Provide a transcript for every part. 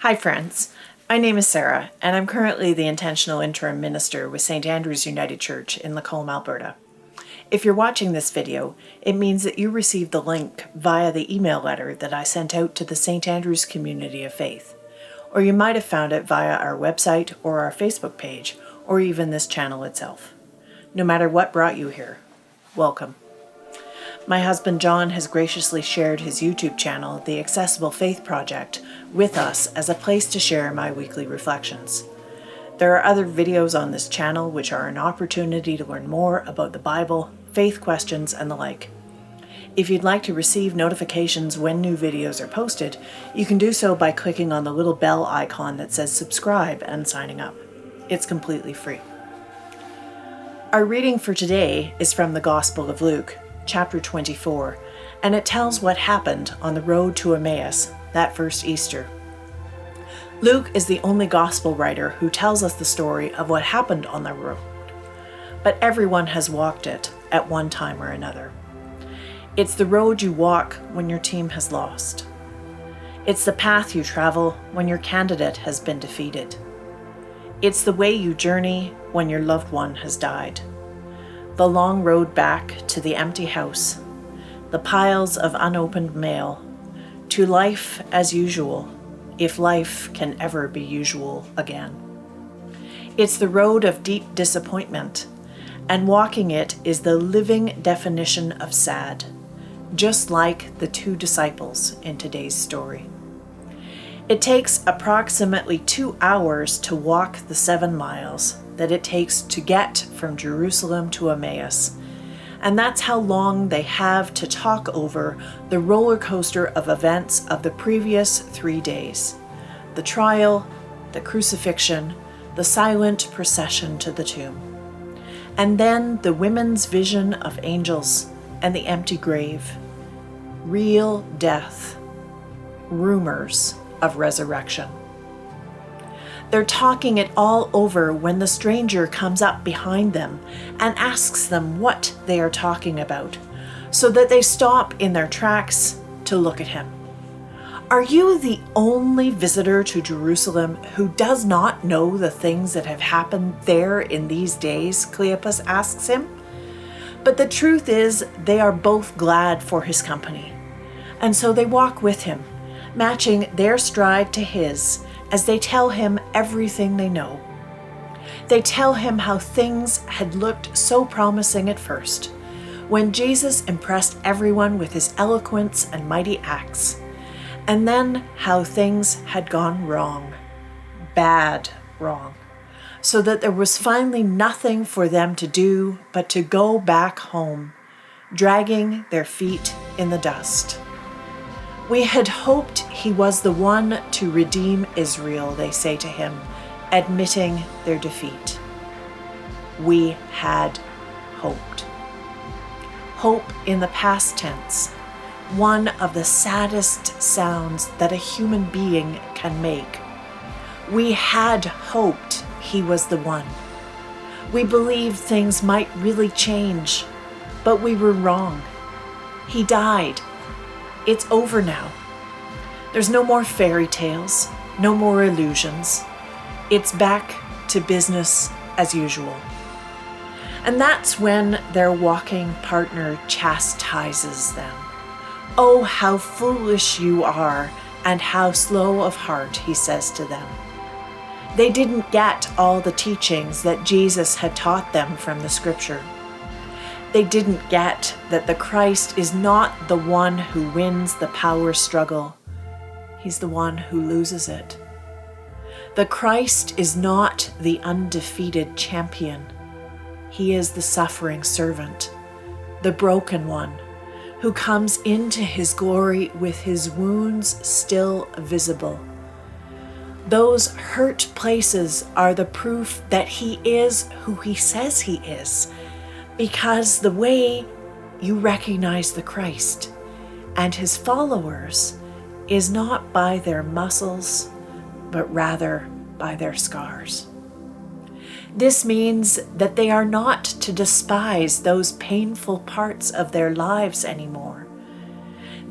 Hi friends, my name is Sarah and I'm currently the Intentional Interim Minister with St. Andrew's United Church in Lacombe, Alberta. If you're watching this video, it means that you received the link via the email letter that I sent out to the St. Andrew's Community of Faith, or you might have found it via our website or our Facebook page, or even this channel itself. No matter what brought you here, welcome. My husband John has graciously shared his YouTube channel, The Accessible Faith Project, with us as a place to share my weekly reflections. There are other videos on this channel which are an opportunity to learn more about the Bible, faith questions, and the like. If you'd like to receive notifications when new videos are posted, you can do so by clicking on the little bell icon that says subscribe and signing up. It's completely free. Our reading for today is from the Gospel of Luke, chapter 24, and it tells what happened on the road to Emmaus that first Easter. Luke is the only gospel writer who tells us the story of what happened on the road, but everyone has walked it at one time or another. It's the road you walk when your team has lost. It's the path you travel when your candidate has been defeated. It's the way you journey when your loved one has died. The long road back to the empty house, the piles of unopened mail, to life as usual, if life can ever be usual again. It's the road of deep disappointment, and walking it is the living definition of sad, just like the two disciples in today's story. It takes approximately 2 hours to walk the 7 miles that it takes to get from Jerusalem to Emmaus. And that's how long they have to talk over the roller coaster of events of the previous 3 days. The trial, the crucifixion, the silent procession to the tomb. And then the women's vision of angels and the empty grave. Real death. Rumors of resurrection. They're talking it all over when the stranger comes up behind them and asks them what they are talking about, so that they stop in their tracks to look at him. Are you the only visitor to Jerusalem who does not know the things that have happened there in these days? Cleopas asks him. But the truth is, they are both glad for his company, and so they walk with him, matching their stride to his, as they tell him everything they know. They tell him how things had looked so promising at first, when Jesus impressed everyone with his eloquence and mighty acts, and then how things had gone wrong, bad wrong, so that there was finally nothing for them to do but to go back home, dragging their feet in the dust. We had hoped he was the one to redeem Israel, they say to him, admitting their defeat. We had hoped. Hope in the past tense, one of the saddest sounds that a human being can make. We had hoped he was the one. We believed things might really change, but we were wrong. He died. It's over now. There's no more fairy tales, no more illusions. It's back to business as usual. And that's when their walking partner chastises them. Oh, how foolish you are, and how slow of heart, he says to them. They didn't get all the teachings that Jesus had taught them from the scripture. They didn't get that the Christ is not the one who wins the power struggle. He's the one who loses it. The Christ is not the undefeated champion. He is the suffering servant, the broken one, who comes into his glory with his wounds still visible. Those hurt places are the proof that he is who he says he is, because the way you recognize the Christ and his followers is not by their muscles, but rather by their scars. This means that they are not to despise those painful parts of their lives anymore.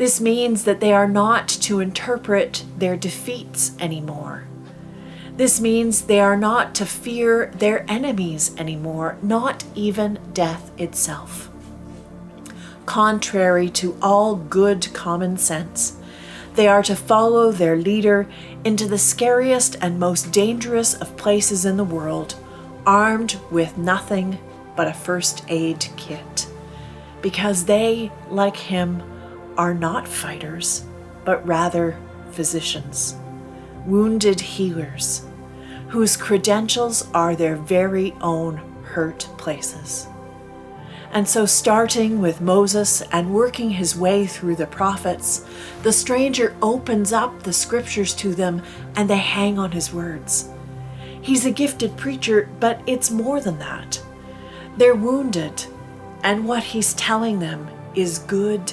This means that they are not to interpret their defeats anymore. This means they are not to fear their enemies anymore, not even death itself. Contrary to all good common sense, they are to follow their leader into the scariest and most dangerous of places in the world, armed with nothing but a first aid kit, because they, like him, are not fighters, but rather physicians, wounded healers, whose credentials are their very own hurt places. And so, starting with Moses and working his way through the prophets, the stranger opens up the scriptures to them and they hang on his words. He's a gifted preacher, but it's more than that. They're wounded, and what he's telling them is good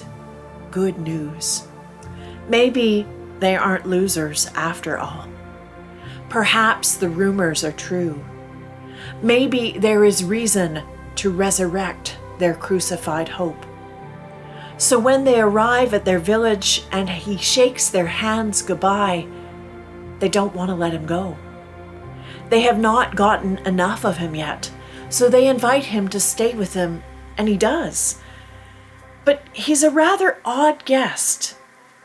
news. Maybe they aren't losers after all. Perhaps the rumors are true. Maybe there is reason to resurrect their crucified hope. So when they arrive at their village and he shakes their hands goodbye, they don't want to let him go. They have not gotten enough of him yet, so they invite him to stay with them, and he does. But he's a rather odd guest,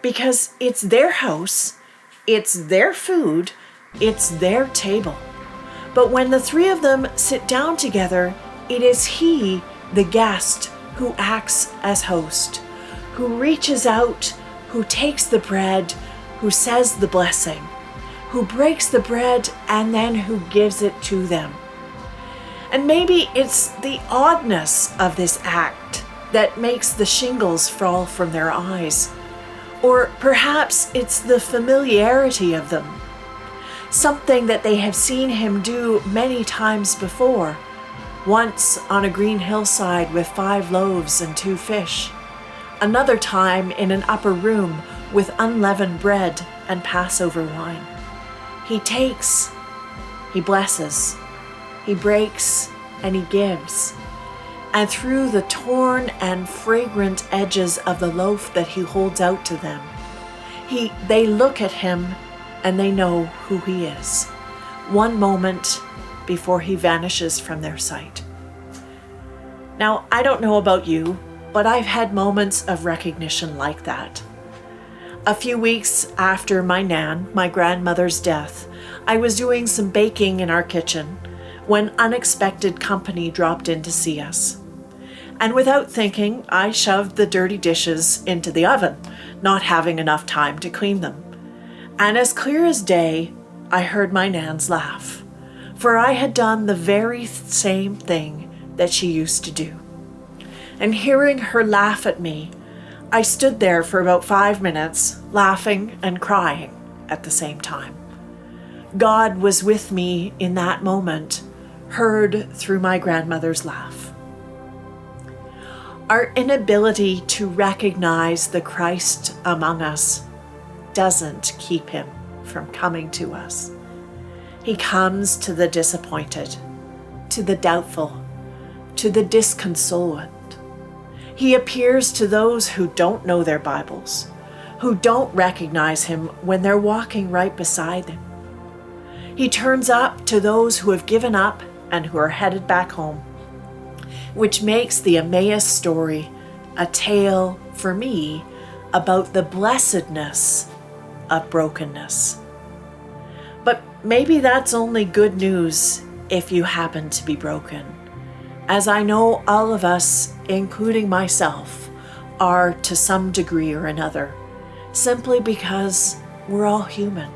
because it's their house, it's their food, it's their table. But when the three of them sit down together, it is he, the guest, who acts as host, who reaches out, who takes the bread, who says the blessing, who breaks the bread, and then who gives it to them. And maybe it's the oddness of this act that makes the shingles fall from their eyes. Or perhaps it's the familiarity of them, something that they have seen him do many times before. Once on a green hillside with 5 loaves and 2 fish. Another time in an upper room with unleavened bread and Passover wine. He takes, he blesses, he breaks, and he gives. And through the torn and fragrant edges of the loaf that he holds out to them, they look at him and they know who he is. One moment before he vanishes from their sight. Now, I don't know about you, but I've had moments of recognition like that. A few weeks after my grandmother's death, I was doing some baking in our kitchen when unexpected company dropped in to see us. And without thinking, I shoved the dirty dishes into the oven, not having enough time to clean them. And as clear as day, I heard my Nan's laugh, for I had done the very same thing that she used to do. And hearing her laugh at me, I stood there for about 5 minutes, laughing and crying at the same time. God was with me in that moment, heard through my grandmother's laugh. Our inability to recognize the Christ among us doesn't keep him from coming to us. He comes to the disappointed, to the doubtful, to the disconsolate. He appears to those who don't know their Bibles, who don't recognize him when they're walking right beside them. He turns up to those who have given up and who are headed back home, which makes the Emmaus story a tale for me about the blessedness of brokenness. But maybe that's only good news if you happen to be broken, as I know all of us, including myself, are to some degree or another, simply because we're all human.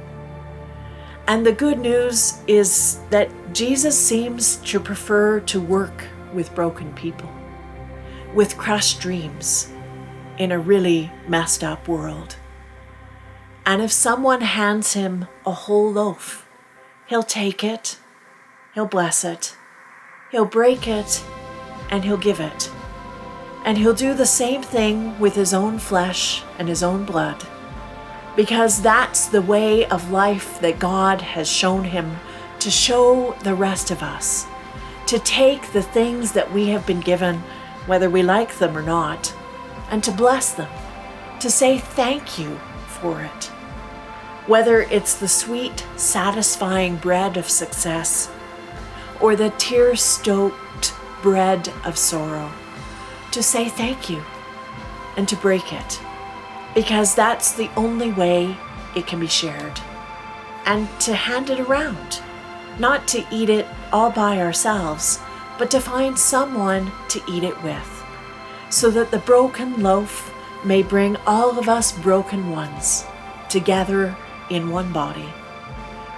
And the good news is that Jesus seems to prefer to work with broken people, with crushed dreams, in a really messed up world. And if someone hands him a whole loaf, he'll take it, he'll bless it, he'll break it, and he'll give it. And he'll do the same thing with his own flesh and his own blood, because that's the way of life that God has shown him to show the rest of us, to take the things that we have been given, whether we like them or not, and to bless them, to say thank you for it. Whether it's the sweet, satisfying bread of success or the tear-stoked bread of sorrow, to say thank you and to break it, because that's the only way it can be shared. And to hand it around, not to eat it all by ourselves, but to find someone to eat it with, so that the broken loaf may bring all of us broken ones together in one body,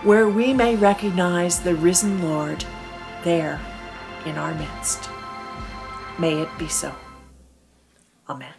where we may recognize the risen Lord there in our midst. May it be so. Amen.